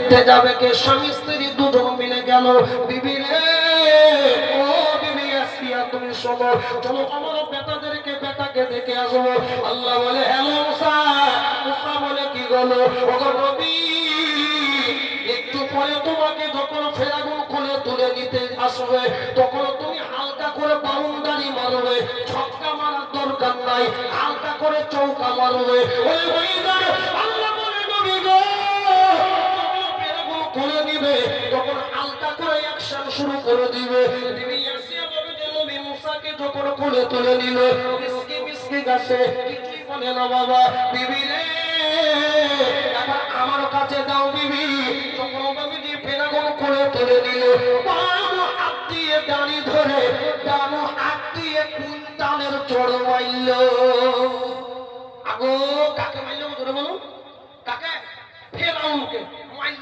দেখতে যাবে কে? স্বামী স্ত্রী দুজন মিলে গেল। বিবি রে, ও বিবি আসিয়া তুমি শোনো, চলো আমার বেটাকে দেখে আসবো। আল্লাহ বলে হ্যালো মুসা। মুসা বলে কি গেলো? ওগো নবী, একটু পরে তোমাকে যখন ফেরাগুন খুলে তুলে নিতে আসবে, তখন তুমি হালকা করে বাউন্ডারি মারবে, ছক্কা মারার দরকার নাই, হালকা করে চৌকা মারবে। ওই মহিলা আল্লাহ বলে নবী গো, ফেরাগুন খুলে দিবে, তখন হালকা করে অ্যাকশন শুরু করে দিবে। তুমি আসিয়া বলে যে নবী মুসাকে যখন খুলে তুলে নিল, মিসকি মিসকি গাছে কিছুই বলে না বাবা। বিবি রে, এবার আমার কাছে দাও বিবি। যখন বিবি ফেরাগুন খুলে তুলে নিল, বাম হাত দিয়ে দাঁড়ি ধরে ডান হাত দিয়ে কুইন্টালের চড় মাইল। আগো কাকে মাইল? ধরে বলো কাকে? ফেরাউনকে।